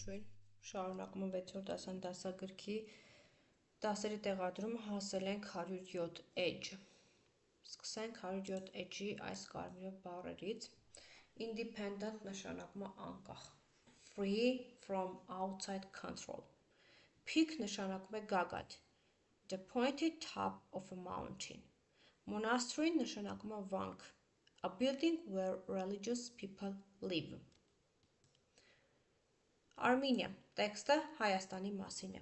Ողջույն, շարունակում եմ 6-րդ դասան դասագրքի դասերի տեղադրումը հասել ենք 107 edge։ Սկսենք 107 edge-ի այս կարմիր բառերից։ Independent նշանակում է անկախ, free from outside control, peak նշանակում է գագաթ, the pointed top of a mountain, monastery նշանակում է վանք, a building where religious people live։ Armenia, տեքստը Հայաստանի մասին է։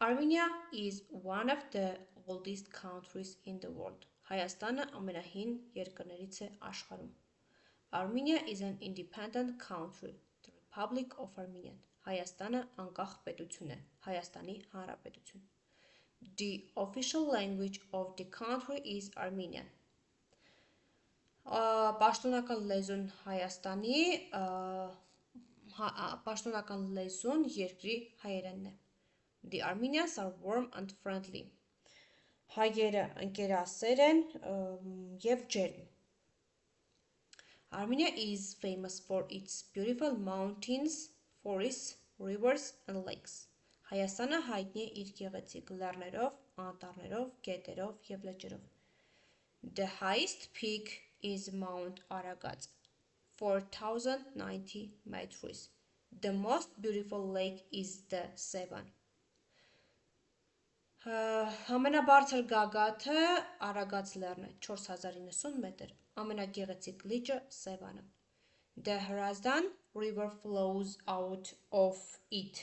Armenia is one of the oldest countries in the world. Հայաստանը ամենահին երկրներից է աշխարհում։ Armenia is an independent country, the Republic of Armenia. Հայաստանը անկախ պետություն է, Հայաստանի Հանրապետություն։ The official language of the country is Armenian. Պաշտոնական լեզուն Հայաստանի, պաշտոնական լեզուն երկրի հայերենն է։ The Armenians are warm and friendly. Հայերը ընկերասեր են և ջերմ։ Armenia is famous for its beautiful mountains, forests, rivers and lakes. Հայաստանը հայտնի է իր գեղեցիկ լեռներով, անտառներով, գետերով և լճերով։ The highest peak is Mount Aragat, 4090 meters. The most beautiful lake is the Sevan. Ամենաբարձր գագաթը Արագած լեռն է, 4090 մետր, ամենագեղեցիկ լիճը Սևանը։ The Hrazdan River flows out of it.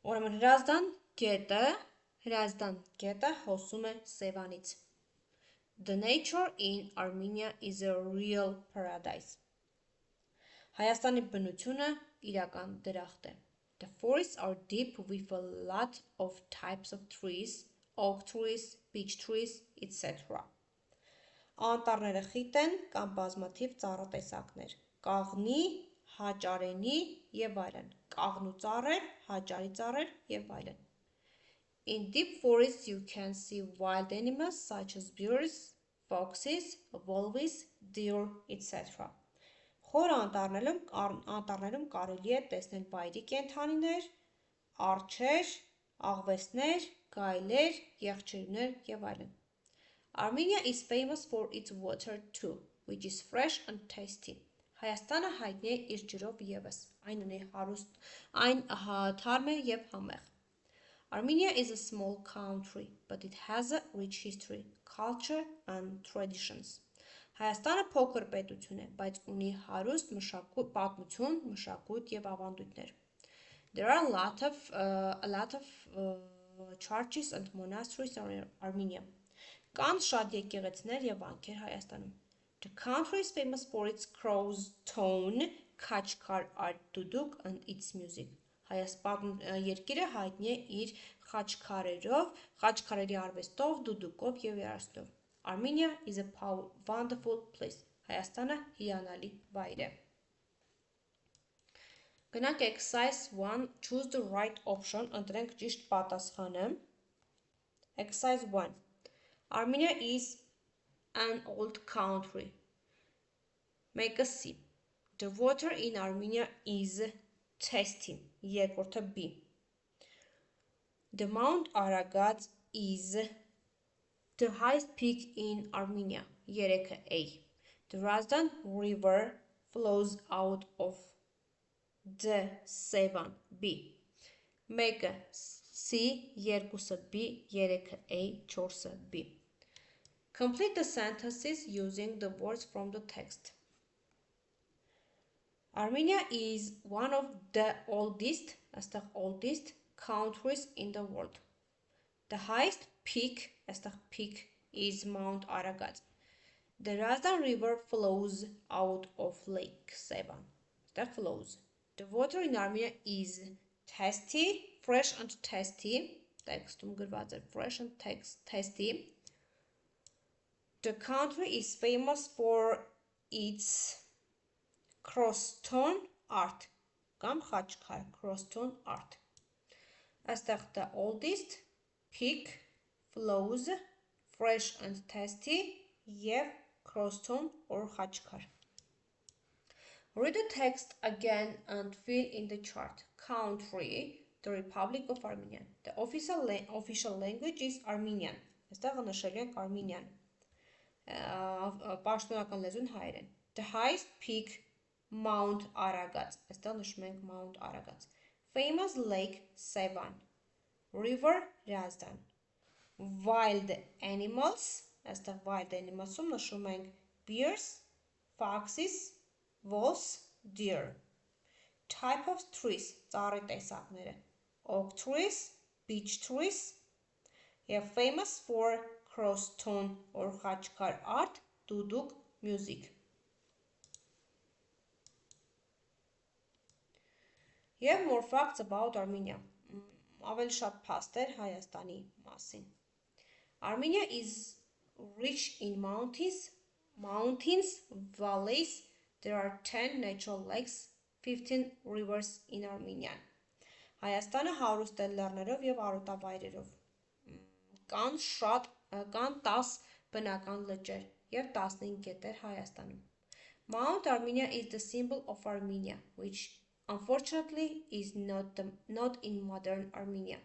Ուրեմն Հրազդան գետը հոսում է Սևանից։ The nature in Armenia is a real paradise. Հայաստանի բնությունը իրական դրախտ է։ The forests are deep with a lot of types of trees, oak trees, beech trees, etc. Անտառները խիտ են կամ բազմաթիվ ծառատեսակներ, կաղնի, հաճարենի և այլն, կաղնու ծառեր, հաճարի ծառեր և այլն։ In deep forests you can see wild animals such as bears, foxes, wolves, deer, etc. Խոր անտառներում կարելի է տեսնել վայրի կենդանիներ, արջեր, աղվեսներ, գայլեր, եղջյուրներ և այլն։ Armenia is famous for its water too, which is fresh and tasty. Հայաստանը հայտնի է իր ջրով ևս, այն թարմ է և համեղ։ Armenia is a small country, but it has a rich history, culture and traditions. Հայաստանը փոքր պետություն է, բայց ունի հարուստ պատմություն, մշակույթ և ավանդույթներ։ There are a lot of churches and monasteries in Armenia. Կան շատ եկեղեցիներ և վանքեր Հայաստանում։ The country is famous for its cross stone, Khachkar art duduk and its music. Երկիրը հայտնի է իր խաչքարերի արվեստով, դուդուկով և երաժշտով։ Armenia is a wonderful place. Հայաստանը հիանալի վայր է։ Գնանք exercise 1, choose the right option, ընտրենք ճիշտ պատասխանը։ Exercise 1. Armenia is an old country. Մեկը C. The water in Armenia is tasty. Երկրորդը B. The Mount Aragat is the highest peak in Armenia. Երեքը A. The Hrazdan River flows out of the Sevan. B. Մեկը C, երկուսը B, երեքը A, չորսը B. Complete the sentences using the words from the text. Armenia is one of the oldest countries in the world. The highest peak is Mount Aragat. The Hrazdan River flows out of Lake Sevan. The water in Armenia is tasty, fresh and tasty. Fresh and tasty. The country is famous for its cross-stone art. Cross-stone art. The oldest peak flows fresh and tasty. Եվ crosstone or խաչքար։ Read the text again and fill in the chart. Country, the Republic of Armenia. The official language is Armenian. Այստեղ նշելու ենք Armenian։ Պաշտոնական լեզուն հայերեն։ The highest peak, Mount Aragats. Այստեղ նշում ենք Mount Aragats։ Famous lake, Sevan. River, Razdan. Wild animals. Այստեղ wild animals-ում նշում ենք bears, foxes, wolves, deer. Type of trees, ծառի տեսակները, oak trees, beech trees, և famous for crosstone or խաչքար art, duduk music. Եվ more facts about Armenia. Ավելի շատ փաստեր Հայաստանի մասին. Armenia is rich in mountains, valleys. There are 10 natural lakes, 15 rivers in Armenia. Հայաստանը հարուստ է լեռներով և արոտավայրերով։ Կան 10 բնական լճեր և 15 գետեր Հայաստանում։ Mount Armenia is the symbol of Armenia, which unfortunately is not in modern Armenia.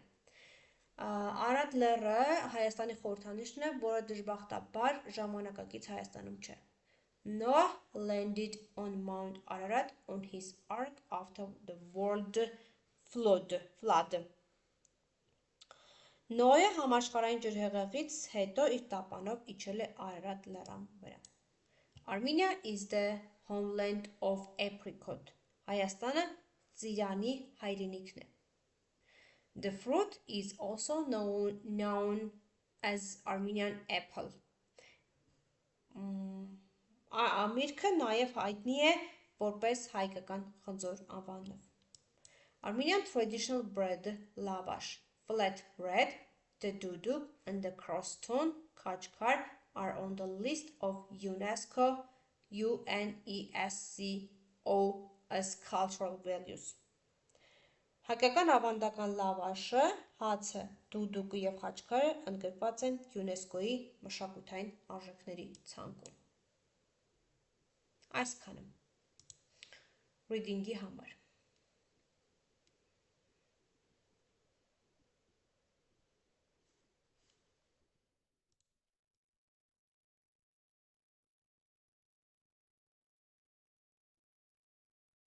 Արադ լեռը Հայաստանի խորհրդանիշն է, որը դժբախտաբար ժամանակակից Հայաստանում չէ։ Noah landed on Mount Ararat on his ark after the world flood. Նոյը համաշխարհային ջրհեղեղից հետո իր տապանով իջել է Արարատ լեռան վրա։ Armenia is the homeland of apricot. Հայաստանը ծիրանի հայրենիքն է։ The fruit is also known as Armenian apple. Միրգը նաև հայտնի է որպես հայկական խնձոր անվանով։ Armenian traditional bread, lavash, flat bread, the duduk and the crosstone khachkar are on the list of UNESCO as cultural values. Հայկական ավանդական լավաշը, հացը, դուդուկը և խաչքարը ընդգրկված են ՅՈՒՆԵՍԿՕ-ի մշակութային արժեքների ցանկում։ Այսքանը reading-ի համար